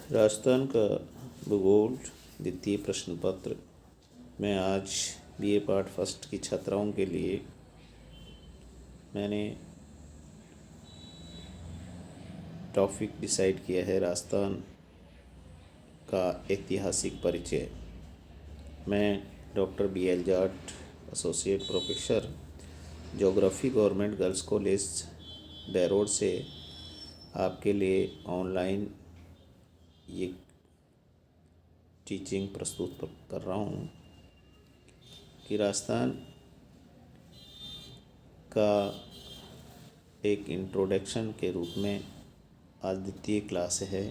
राजस्थान का भूगोल द्वितीय प्रश्न पत्र मैं आज बीए पार्ट फर्स्ट की छात्राओं के लिए मैंने टॉपिक डिसाइड किया है राजस्थान का ऐतिहासिक परिचय। मैं doctor B L. Jat, associate professor, geography, government girls college Behror से आपके लिए ऑनलाइन ये टीचिंग प्रस्तुत कर रहा हूँ कि राजस्थान का एक इंट्रोडक्शन के रूप में आज द्वितीय क्लास है।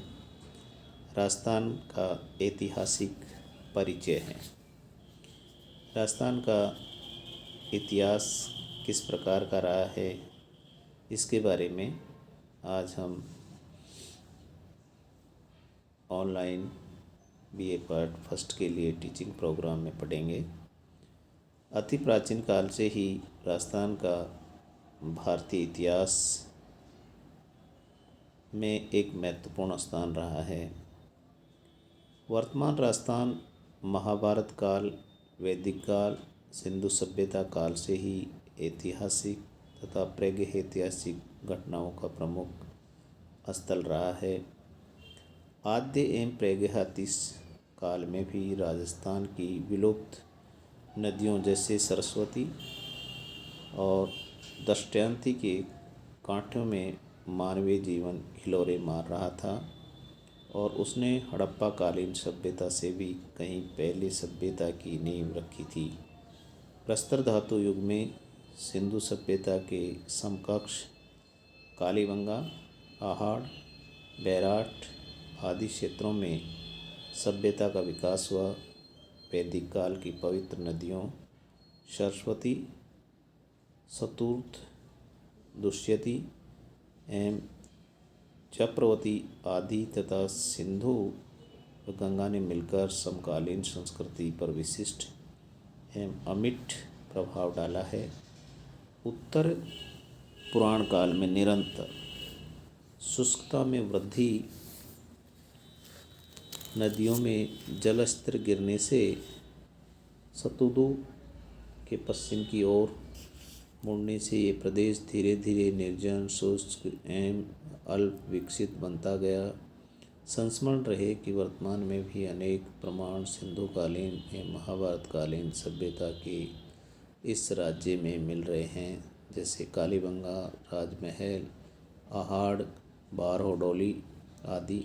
राजस्थान का ऐतिहासिक परिचय है। राजस्थान का इतिहास किस प्रकार का रहा है, इसके बारे में आज हम ऑनलाइन बीए पार्ट फर्स्ट के लिए टीचिंग प्रोग्राम में पढ़ेंगे। अति प्राचीन काल से ही राजस्थान का भारतीय इतिहास में एक महत्वपूर्ण स्थान रहा है। वर्तमान राजस्थान महाभारत काल, वैदिक काल, सिंधु सभ्यता काल से ही ऐतिहासिक तथा प्रागैतिहासिक घटनाओं का प्रमुख स्थल रहा है। आद्य एवं प्रागैतिहासिक काल में भी राजस्थान की विलुप्त नदियों जैसे सरस्वती और दमयंती के कांठों में मानवीय जीवन हिलोरे मार रहा था और उसने हड़प्पा कालीन सभ्यता से भी कहीं पहले सभ्यता की नींव रखी थी। प्रस्तर धातु युग में सिंधु सभ्यता के समकक्ष कालीबंगा, आहाड़, बैराट आदि क्षेत्रों में सभ्यता का विकास हुआ। वैदिक काल की पवित्र नदियों सरस्वती, शतुर्थ, दुष्यति एवं चक्रवती आदि तथा सिंधु व गंगा ने मिलकर समकालीन संस्कृति पर विशिष्ट एवं अमिट प्रभाव डाला है। उत्तर पुराण काल में निरंतर शुष्कता में वृद्धि, नदियों में जल स्तर गिरने से सतुदु के पश्चिम की ओर मुड़ने से ये प्रदेश धीरे धीरे निर्जन, शुष्क एवं अल्प विकसित बनता गया। संस्मरण रहे कि वर्तमान में भी अनेक प्रमाण सिंधुकालीन एवं महाभारतकालीन सभ्यता के इस राज्य में मिल रहे हैं, जैसे कालीबंगा, राजमहल, आहाड़, बारहोडोली आदि।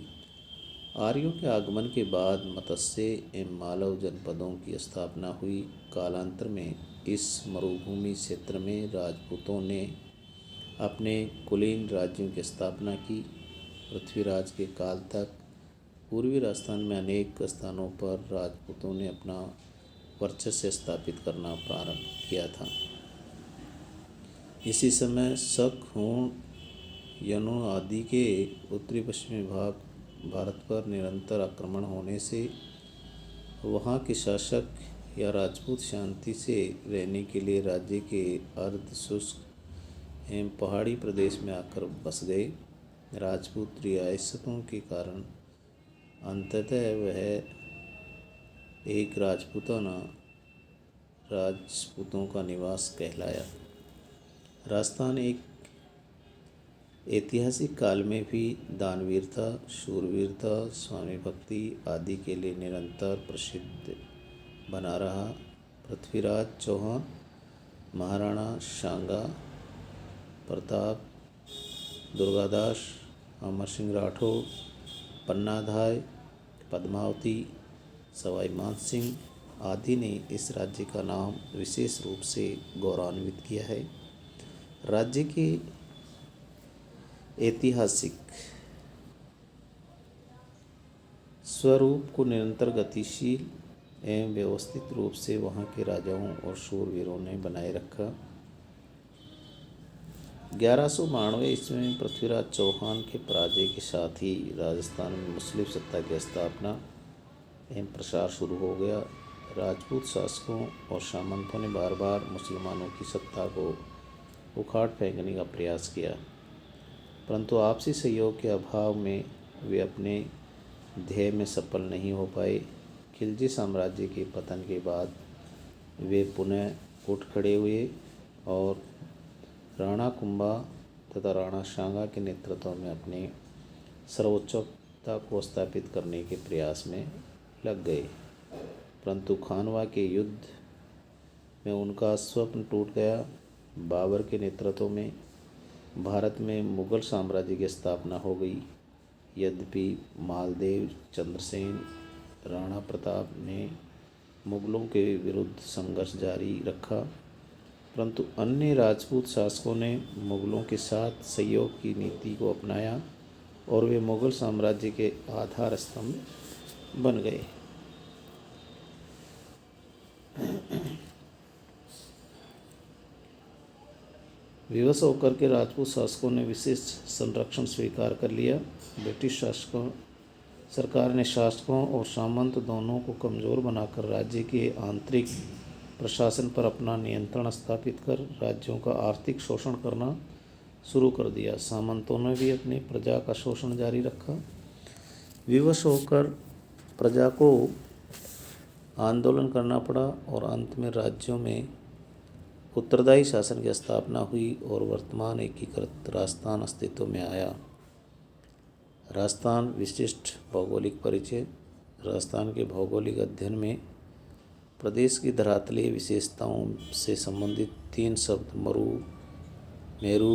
आर्यों के आगमन के बाद मत्स्य एवं मालव जनपदों की स्थापना हुई। कालांतर में इस मरुभूमि क्षेत्र में राजपूतों ने अपने कुलीन राज्यों की स्थापना की। पृथ्वीराज के काल तक पूर्वी राजस्थान में अनेक स्थानों पर राजपूतों ने अपना वर्चस्व स्थापित करना प्रारंभ किया था। इसी समय शक, हूण, यनु आदि के उत्तरी पश्चिमी भाग भारत पर निरंतर आक्रमण होने से वहाँ के शासक या राजपूत शांति से रहने के लिए राज्य के अर्ध शुष्क एवं पहाड़ी प्रदेश में आकर बस गए। राजपूत रियासतों के कारण अंततः वह एक राजपूतों का निवास कहलाया। राजस्थान एक ऐतिहासिक काल में भी दानवीरता, शूरवीरता, स्वामी भक्ति आदि के लिए निरंतर प्रसिद्ध बना रहा। पृथ्वीराज चौहान, महाराणा सांगा प्रताप, दुर्गादास, अमर सिंह राठौर, पन्नाधाय, पद्मावती, सवाई मानसिंह आदि ने इस राज्य का नाम विशेष रूप से गौरवान्वित किया है। राज्य के ऐतिहासिक स्वरूप को निरंतर गतिशील एवं व्यवस्थित रूप से वहाँ के राजाओं और शूरवीरों ने बनाए रखा। 1192 ईस्वी में पृथ्वीराज चौहान के पराजय के साथ ही राजस्थान में मुस्लिम सत्ता की स्थापना एवं प्रसार शुरू हो गया। राजपूत शासकों और सामंतों ने बार बार मुसलमानों की सत्ता को उखाड़ फेंकने का प्रयास किया, परंतु आपसी सहयोग के अभाव में वे अपने ध्येय में सफल नहीं हो पाए। खिलजी साम्राज्य के पतन के बाद वे पुनः उठ खड़े हुए और राणा कुंभा तथा राणा सांगा के नेतृत्व में अपने सर्वोच्चता को स्थापित करने के प्रयास में लग गए, परंतु खानवा के युद्ध में उनका स्वप्न टूट गया। बाबर के नेतृत्व में भारत में मुगल साम्राज्य की स्थापना हो गई। यद्यपि मालदेव, चंद्रसेन, राणा प्रताप ने मुगलों के विरुद्ध संघर्ष जारी रखा, परंतु अन्य राजपूत शासकों ने मुगलों के साथ सहयोग की नीति को अपनाया और वे मुगल साम्राज्य के आधार स्तंभ बन गए। विवश होकर के राजपूत शासकों ने विशेष संरक्षण स्वीकार कर लिया। ब्रिटिश सरकार ने शासकों और सामंत दोनों को कमज़ोर बनाकर राज्य के आंतरिक प्रशासन पर अपना नियंत्रण स्थापित कर राज्यों का आर्थिक शोषण करना शुरू कर दिया। सामंतों ने भी अपनी प्रजा का शोषण जारी रखा। विवश होकर प्रजा को आंदोलन करना पड़ा और अंत में राज्यों में उत्तरदायी शासन की स्थापना हुई और वर्तमान एकीकृत राजस्थान अस्तित्व में आया। राजस्थान विशिष्ट भौगोलिक परिचय। राजस्थान के भौगोलिक अध्ययन में प्रदेश की धरातलीय विशेषताओं से संबंधित 3 शब्द मरु, मेरु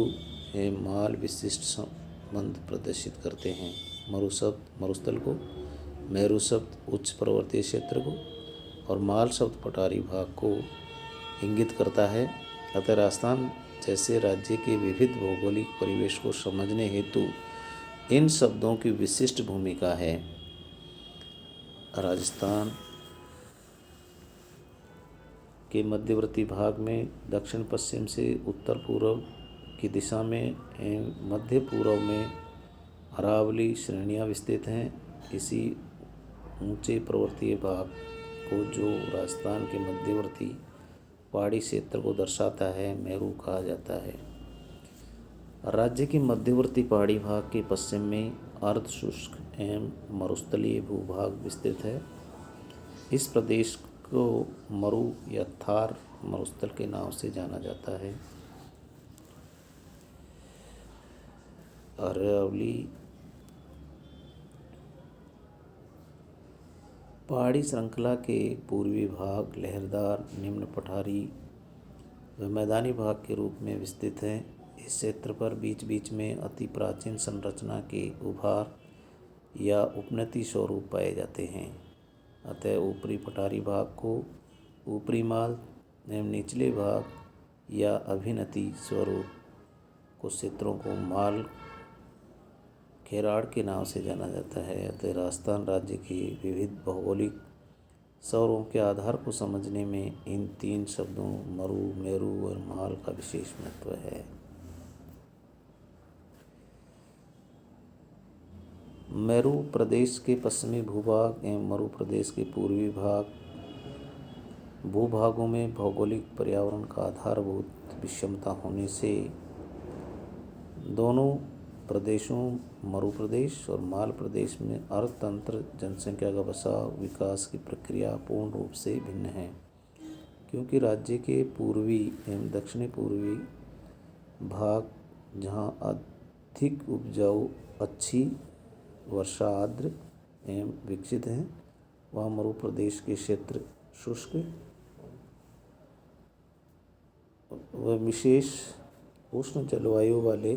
एवं माल विशिष्ट संबंध प्रदर्शित करते हैं। मरु शब्द मरुस्थल को, मेरु शब्द उच्च पर्वतीय क्षेत्र को और माल शब्द पठारी भाग को इंगित करता है। अतः राजस्थान जैसे राज्य के विविध भौगोलिक परिवेश को समझने हेतु इन शब्दों की विशिष्ट भूमिका है। राजस्थान के मध्यवर्ती भाग में दक्षिण पश्चिम से उत्तर पूर्व की दिशा में एवं मध्य पूर्व में अरावली श्रेणियाँ विस्तृत हैं। इसी ऊंचे पर्वतीय भाग को, जो राजस्थान के मध्यवर्ती पहाड़ी क्षेत्र को दर्शाता है, मेरु कहा जाता है। राज्य के मध्यवर्ती पहाड़ी भाग के पश्चिम में अर्ध शुष्क एवं मरुस्थलीय भूभाग विस्तृत है। इस प्रदेश को मरु या थार मरुस्थल के नाम से जाना जाता है। अरावली पहाड़ी श्रृंखला के पूर्वी भाग लहरदार, निम्न पठारी व मैदानी भाग के रूप में विस्तृत है। इस क्षेत्र पर बीच बीच में अति प्राचीन संरचना के उभार या उपनति स्वरूप पाए जाते हैं। अतः ऊपरी पठारी भाग को ऊपरी माल एवं निचले भाग या अभिनति स्वरूप को क्षेत्रों को माल खेराड़ के नाम से जाना जाता है। अतः राजस्थान राज्य के विविध भौगोलिक स्वरों के आधार को समझने में इन 3 शब्दों मरु, मेरु और माल का विशेष महत्व है। मेरु प्रदेश के पश्चिमी भूभाग एवं मरु प्रदेश के पूर्वी भूभागों में भौगोलिक पर्यावरण का आधारभूत विषमता होने से दोनों प्रदेशों मरु प्रदेश और माल प्रदेश में अर्थतंत्र, जनसंख्या का बसाव, विकास की प्रक्रिया पूर्ण रूप से भिन्न है। क्योंकि राज्य के पूर्वी एवं दक्षिणी पूर्वी भाग जहाँ अधिक उपजाऊ, अच्छी वर्षा, आर्द्र एवं विकसित हैं, वहाँ मरु प्रदेश के क्षेत्र शुष्क व विशेष उष्ण जलवायु वाले,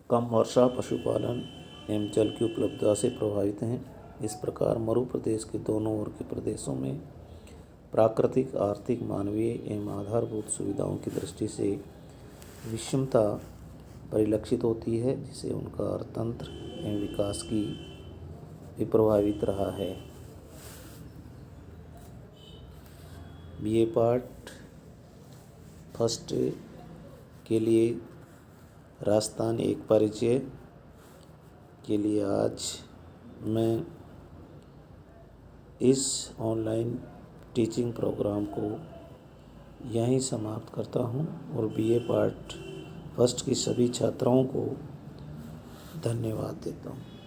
कम वर्षा, पशुपालन एवं जल की उपलब्धता से प्रभावित हैं। इस प्रकार मरु प्रदेश के दोनों ओर के प्रदेशों में प्राकृतिक, आर्थिक, मानवीय एवं आधारभूत सुविधाओं की दृष्टि से विषमता परिलक्षित होती है, जिससे उनका अर्थतंत्र एवं विकास की भी प्रभावित रहा है। बीए पार्ट फर्स्ट के लिए राजस्थान एक परिचय के लिए आज मैं इस ऑनलाइन टीचिंग प्रोग्राम को यहीं समाप्त करता हूं और बीए पार्ट फर्स्ट की सभी छात्राओं को धन्यवाद देता हूँ।